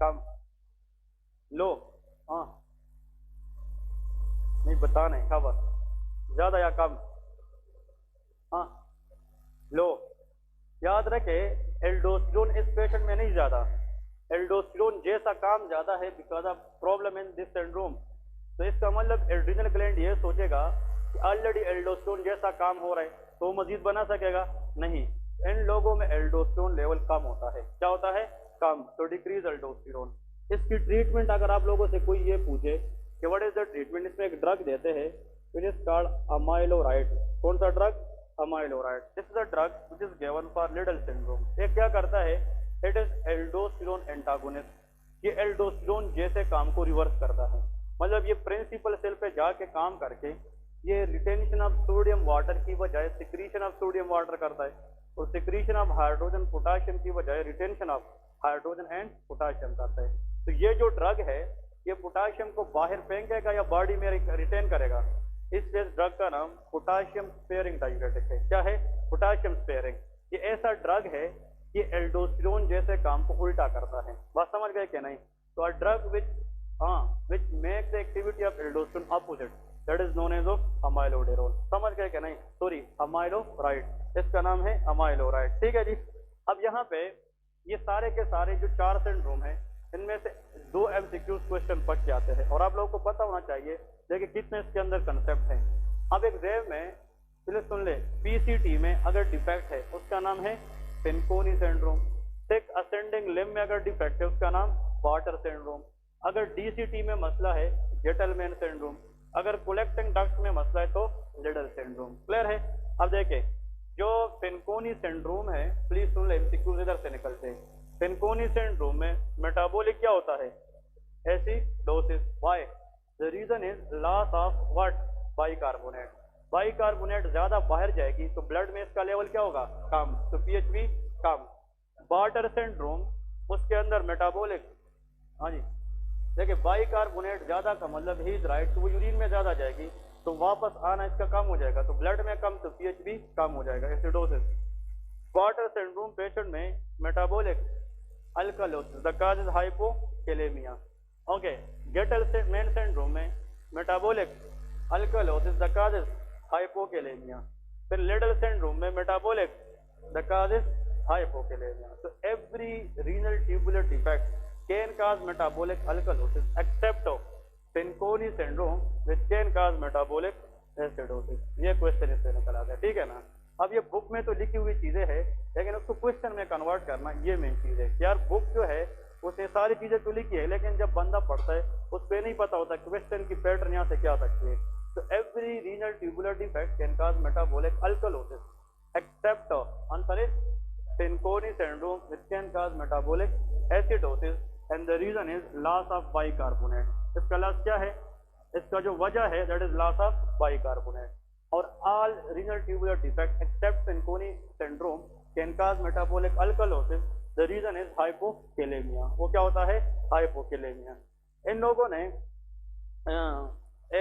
कम, लो, हाँ, नहीं बता नहीं, खबर ज्यादा या कम? हाँ, लो। याद रखे एल्डोस्टेरोन इस पेशेंट में नहीं ज्यादा, एल्डोस्टेरोन जैसा काम ज्यादा है because of problem in this syndrome. तो इसका मतलब एड्रिनल ग्लैंड ये सोचेगा कि ऑलरेडी एल्डोस्टेरोन जैसा काम हो रहा है तो मजीद बना सकेगा नहीं। इन लोगों में एल्डोस्टेरोन लेवल कम होता है। क्या होता है? कम। तो डिक्रीज एल्डोस्टेरोन। इसकी ट्रीटमेंट अगर आप लोगों से कोई ये पूछे कि व्हाट इज द ट्रीटमेंट, इसमें एक ड्रग देते हैं विच इज कॉल्ड अमाइलोराइड। कौन सा ड्रग? Amiloride. This is a drug which is given for Liddle syndrome. ये क्या करता है? It is aldosterone antagonist. ये एल्डोस्टेरोन जैसे काम को रिवर्स करता है, मतलब ये प्रिंसिपल सेल पे जाके काम करके ये रिटेंशन ऑफ सोडियम वाटर की बजाय सिक्रीशन ऑफ सोडियम वाटर करता है, और सिक्रीशन ऑफ हाइड्रोजन पोटाशियम की बजाय retention of hydrogen and potassium करता है। तो ये जो ड्रग है ये पोटाशियम को बाहर फेंकेगा या बॉडी में रिटेन करेगा। इसलिए ड्रग का नाम पोटाशियम स्पेयरिंग डाययूरेटिक है। क्या है? Potassium sparing. ये ऐसा ड्रग है कि एल्डोस्टेरोन जैसे काम को उल्टा करता है। बात समझ गए क्या नहीं? तो a drug which makes the activity of aldosterone opposite, that is known as amyloidosterone। समझ गए क्या नहीं? सॉरी, अमाइलोराइड, इसका नाम है अमाइलोराइड। ठीक है जी। अब यहाँ पे ये सारे के सारे जो 4 सिंड्रोम है इनमें से 2 MCQ क्वेश्चन पक के आते हैं और आप लोगों को पता होना चाहिए देखिए कितने इसके अंदर कंसेप्ट हैं। अब एग्जाम में चलिए सुन ले, पीसीटी में अगर डिफेक्ट है उसका नाम है फेनकोनी सिंड्रोम। थिक असेंडिंग लिम्ब में अगर डिफेक्ट है उसका नाम बार्टर सिंड्रोम। अगर डीसीटी में मसला है गेटलमैन सिंड्रोम। अगर कलेक्टिंग डक्ट में मसला है तो लिडल सिंड्रोम। क्लियर है? अब देखें, जो फेनकोनी सिंड्रोम है, प्लीज सुन ले, एमसीक्यूज इधर से निकलते हैं। फेनकोनी सिंड्रोम में मेटाबॉलिक क्या होता है? Acidosis. Why? The reason is loss of what? Bicarbonate. Bicarbonate ज्यादा बाहर जाएगी तो ब्लड में इसका लेवल क्या होगा? कम, तो पीएच भी कम। बार्टर सिंड्रोम, उसके अंदर मेटाबॉलिक, हाँ जी देखिए, बाइकार्बोनेट ज्यादा का मतलब ही इज राइट, तो वो यूरिन में ज्यादा जाएगी तो वापस आना इसका कम हो जाएगा, तो ब्लड में कम तो पीएच भी कम हो जाएगा, एसिडोसिस। बार्टर सिंड्रोम पेशेंट में metabolic alkalosis, the cause is hypokalaemia. Okay, Gitelman syndrome में metabolic alkalosis, the cause is hypokalaemia. फिर लिडल सिंड्रोम में metabolic, the cause is hypokalaemia. तो every renal tubular defect can cause metabolic alkalosis except Fanconi syndrome which can cause metabolic acidosis. ये question इससे निकल आता है, ठीक है ना। अब ये बुक में तो लिखी हुई चीजें हैं, लेकिन उसको क्वेश्चन में कन्वर्ट करना ये मेन चीज है। यार बुक जो है उसने सारी चीजें तो लिखी है, लेकिन जब बंदा पढ़ता है उस पर नहीं पता होता क्वेश्चन की पैटर्न यहाँ से क्या सकती है। तो every renal tubular defect can cause metabolic alkalosis except answer is Fanconi syndrome which can cause metabolic acidosis and the reason is loss of bicarbonate. इसका लॉस क्या है? इसका जो वजह है that is loss of bicarbonate. और all renal tubular defect except Fanconi syndrome can cause metabolic alkalosis, the reason is hypokalaemia. वो क्या होता है? हाइपोकैलेमिया। इन लोगों ने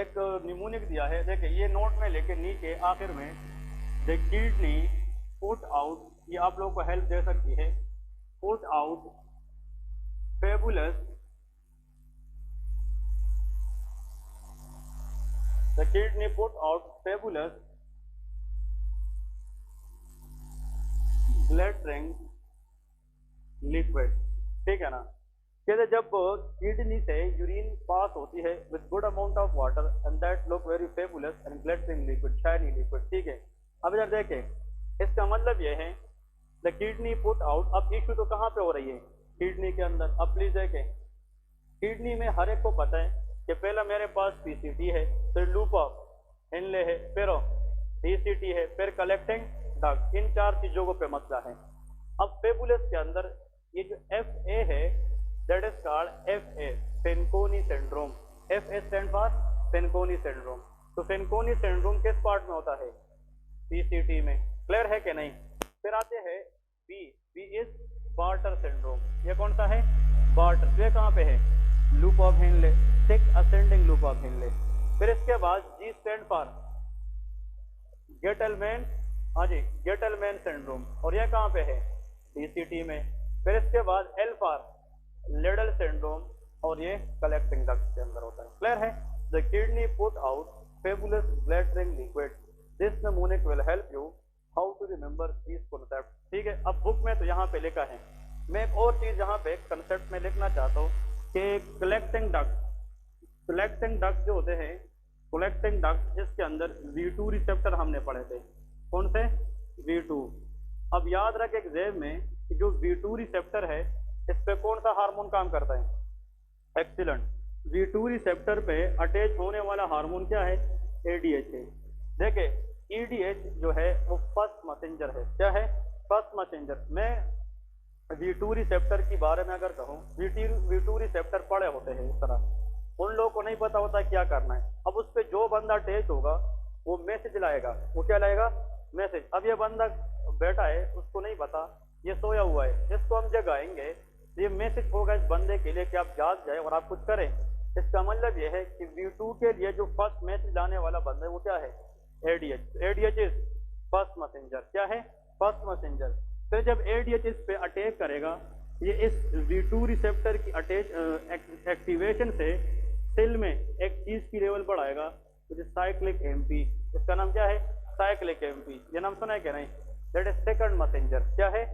एक निमोनिक दिया है, देखिए ये नोट में लेके नीचे आखिर में द किडनी पुट आउट, ये आप लोगों को हेल्प दे सकती है, put out fabulous, the kidney put out fabulous glittering liquid। ठीक है ना। कहते जब किडनी से यूरिन पास होती है with good amount of water and that look very fabulous and glittering liquid, shiny liquid. ठीक है, अब इधर देखें, इसका मतलब ये है द किडनी पुट आउट। अब इश्यू तो कहाँ पे हो रही है? किडनी के अंदर। अब प्लीज देखें, किडनी में हर एक को पता है कि पहला मेरे पास पीसीटी है, फिर लूप ऑफ इनले है, फिर डीसीटी है, फिर कलेक्टिंग डक्ट। इन चार चीजों पे मसला है। अब फेबुलस के अंदर ये जो एफ ए है that is called F A, Fanconi syndrome. F A stand for Fanconi syndrome. तो फेनकोनी सिंड्रोम किस पार्ट में होता है? पीसीटी में। क्लियर है कि नहीं? फिर आते हैं B. B is Bartter syndrome. ये कौन सा है? बार्टर। ये कहाँ पे है? Loop of Henle, thick ascending loop of Henle. फिर इसके बाद जी स्टैंड फॉर गेटलमैन, हाँ जी गेटलमैन सिंड्रोम, और यह कहाँ पे है? डीसीटी में। फिर इसके बाद एल फॉर लिडल सिंड्रोम, और ये कलेक्टिंग डक्ट के अंदर होता है। क्लियर है? The kidney put out fabulous glittering liquid, this mnemonic will help you how to remember this concept. ठीक है, अब बुक में तो यहाँ पे लिखा है, मैं एक और चीज यहाँ पे कंसेप्ट में लिखना चाहता हूँ कि कलेक्टिंग डक्ट जो होते हैं, कलेक्टिंग डक्ट जिसके अंदर V2 रिसेप्टर हमने पढ़े थे। कौन से? V2। अब याद रख एग्जाम में कि जो V2 रिसेप्टर है इस पे कौन सा हार्मोन काम करता है? एक्सीलेंट। V2 रिसेप्टर पे अटैच होने वाला हार्मोन क्या है? ADH है। देखे EDH जो है वो फर्स्ट मैसेंजर है। क्या है? First messenger. मैं V2 रिसेप्टर के बारे में अगर कहूँ, V2 रिसेप्टर पड़े होते हैं इस तरह, उन लोगों को नहीं पता होता क्या करना है। अब उस पर जो बंदा अटैच होगा वो मैसेज लाएगा। वो क्या लाएगा? मैसेज। अब ये बंदा बैठा है, उसको नहीं पता, ये सोया हुआ है, इसको हम जगाएंगे, ये मैसेज होगा इस बंदे के लिए कि आप जाग जाए और आप कुछ करें। इसका मतलब ये है कि V2 के लिए जो फर्स्ट मैसेज लाने वाला बंदा है वो क्या है? ADH। ADH is first messenger. क्या है? First messenger. फिर जब ADH इस पे अटैक करेगा, ये इस V2 रिसेप्टर की एक्टिवेशन से सेल में एक चीज की लेवल बढ़ाएगा, तो साइक्लिक MP। इसका नाम क्या है? Cyclic MP। ये नाम सुना है क्या? नहीं। That is second messenger. क्या है?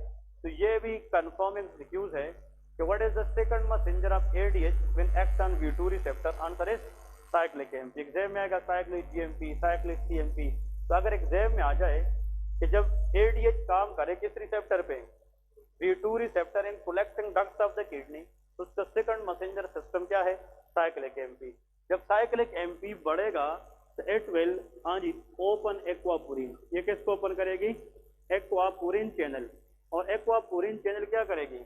तो ये भी कंफर्मिंग रिक्यूज है कि what is the second messenger of ADH when act on V2 receptor? Answer is cyclic MP। Exam में आएगा साइक्लिक GMP, साइक्लिक CMP। तो अगर एग्जाम में आ जाए कि जब एडीएच काम करे किस रिसेप्टर पे, V2 receptor in collecting ducts of the kidney, तो उसका सेकंड मैसेंजर सिस्टम क्या है, साइक्लिक एमपी। जब साइक्लिक एमपी बढ़ेगा तो इट विल, हाँ जी, ओपन एक्वापोरिन। ये किसको ओपन करेगी, एक्वापोरिन चैनल। और एक्वापोरिन चैनल क्या करेगी,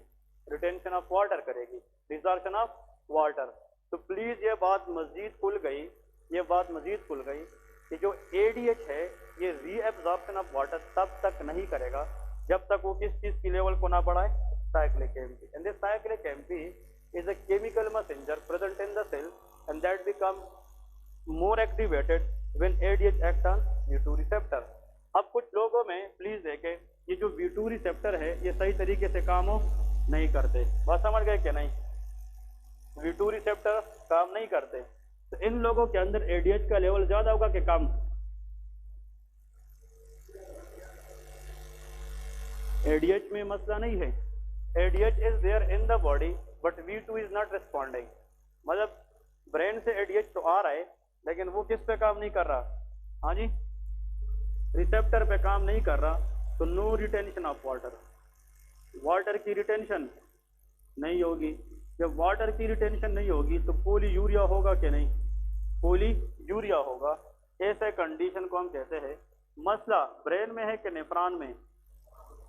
रिटेंशन ऑफ वाटर करेगी, रिजॉर्शन ऑफ वाटर। तो प्लीज ये बात मजीद खुल गई, ये बात मजीद खुल गई कि जो एडीएच है ये रीएब्जॉर्प्शन ऑफ वाटर तब तक नहीं करेगा जब तक वो किस चीज की लेवल को ना बढ़ाए, cyclic AMP. And this cyclic AMP is a chemical messenger present in the cell and that become more activated when ADH act on V2 receptor. अब कुछ लोगों में प्लीज देखें, ये जो V2 रिसेप्टर है ये सही तरीके से काम नहीं करते। बात समझ गए क्या नहीं, V2 रिसेप्टर काम नहीं करते। तो इन लोगों के अंदर एडीएच का लेवल ज्यादा होगा कि कम, एडीएच में मसला नहीं है, ADH is there in the body but V2 is not responding. मतलब ब्रेन से एडीएच तो आ रहा है लेकिन वो किस पे काम नहीं कर रहा, हाँ जी, रिसेप्टर पे काम नहीं कर रहा। तो no retention of water, water की रिटेंशन नहीं होगी। जब वाटर की रिटेंशन नहीं होगी तो पोलीयूरिया होगा कि नहीं, पोलीयूरिया होगा। ऐसे कंडीशन को हम कहते हैं, मसला ब्रेन में है कि नेफ्रॉन में,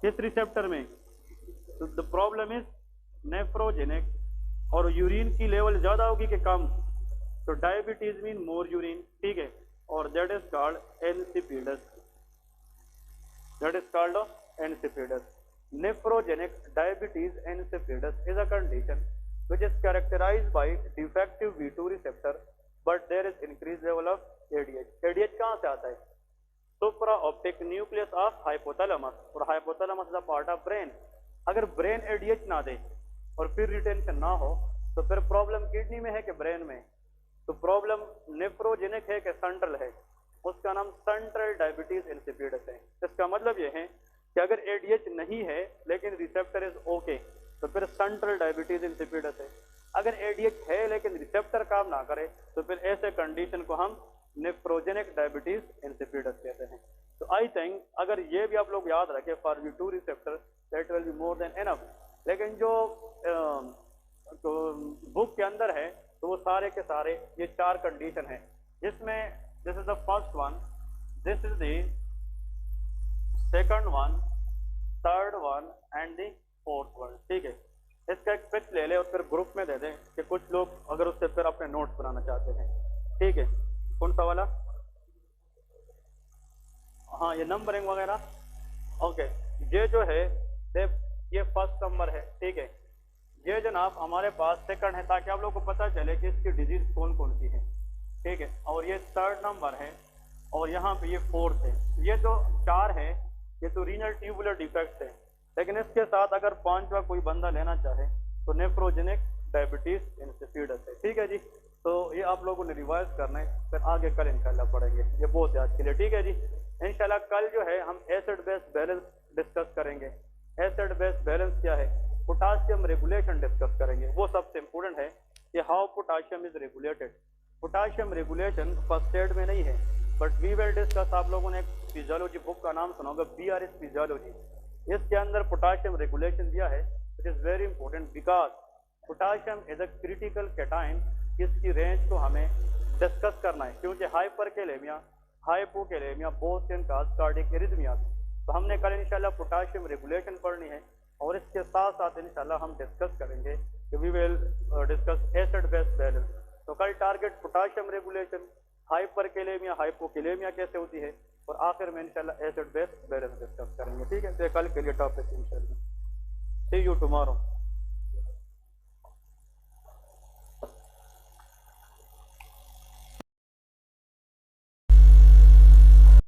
किस रिसेप्टर में, तो द प्रॉब्लम इज नेफ्रोजेनिक। और यूरिन की लेवल ज्यादा होगी कि कम, तो डायबिटीज मीन मोर यूरिन, ठीक है, और that is called insipidus, that is called insipidus. Nephrogenic diabetes insipidus is a condition which is characterized by defective V2 receptor, but there is increased level of ADH. ADH कहाँ से आता है, supraoptic nucleus of hypothalamus, और hypothalamus is a part of brain। अगर brain ADH ना दे और फिर retention ना हो तो फिर प्रॉब्लम किडनी में है कि ब्रेन में, तो प्रॉब्लम नेफ्रोजेनिक है कि सेंट्रल है, उसका नाम सेंट्रल डायबिटीज इंसिपिडस है। इसका मतलब यह है कि अगर एडीएच नहीं है लेकिन रिसेप्टर इज ओके तो फिर सेंट्रल डायबिटीज इंसिपिडस है। अगर एडीएच है लेकिन रिसेप्टर काम ना करे तो फिर ऐसे कंडीशन को हम नेफ्रोजेनिक डायबिटीज इंसिपिडस कहते हैं। तो आई थिंक अगर ये भी आप लोग याद रखें for V2 receptor that will be more than enough. लेकिन जो तो बुक के अंदर है तो वो सारे के सारे ये 4 कंडीशन है, जिसमें this is the first one, this is the second one, third one and the fourth one, ठीक है। इसका एक पिच ले ले और फिर ग्रुप में दे दें कि कुछ लोग अगर उससे फिर अपने नोट्स बनाना चाहते हैं, ठीक है। कौन सा वाला, हाँ ये नंबरिंग वगैरह, ओके। ये जो है ये फर्स्ट नंबर है, ठीक है। ये जनाब हमारे पास सेकंड है ताकि आप लोगों को पता चले कि इसकी डिजीज कौन कौन सी है, ठीक है। और ये थर्ड नंबर है और यहाँ पे ये फोर्थ है। ये जो 4 है ये तो रीनल ट्यूबुलर डिफेक्ट है, लेकिन इसके साथ अगर 5वां कोई बंदा लेना चाहे तो नेफ्रोजेनिक डायबिटीज इंसिपिडस है, ठीक है जी। तो ये आप लोगों ने रिवाइज करना है, फिर आगे कल इंशाल्लाह पढ़ेंगे, ये बहुत है आज के लिए, ठीक है जी। इंशाल्लाह कल जो है हम एसिड बेस बैलेंस डिस्कस करेंगे। एसिड बेस बैलेंस क्या है, पोटासियम रेगुलेशन डिस्कस करेंगे। वो सबसे इंपॉर्टेंट है कि how potassium is regulated. Potassium regulation first aid में नहीं है बट वी विल डिस्कस। आप लोगों ने एक फिजियोलॉजी बुक का नाम सुना होगा, BRS फिजियोलॉजी, इसके अंदर पोटासियम रेगुलेशन दिया है। It is very important because potassium is a critical cation, इसकी रेंज को हमें डिस्कस करना है क्योंकि hyperkalaemia, hypokalemia both can cause cardiac arrhythmia. तो हमने कल इंशाल्लाह पोटासियम रेगुलेशन पढ़नी है और इसके साथ साथ इंशाल्लाह हम डिस्कस करेंगे कि we will discuss acid base balance. तो कल target potassium regulation, hyperkalaemia, hypokalaemia कैसे होती है और आखिर में इंशाल्लाह एसिड बेस बैलेंस डिस्कस करेंगे, ठीक है। तो कल के लिए टॉपिक इंशाल्लाह। सी यू टुमारो।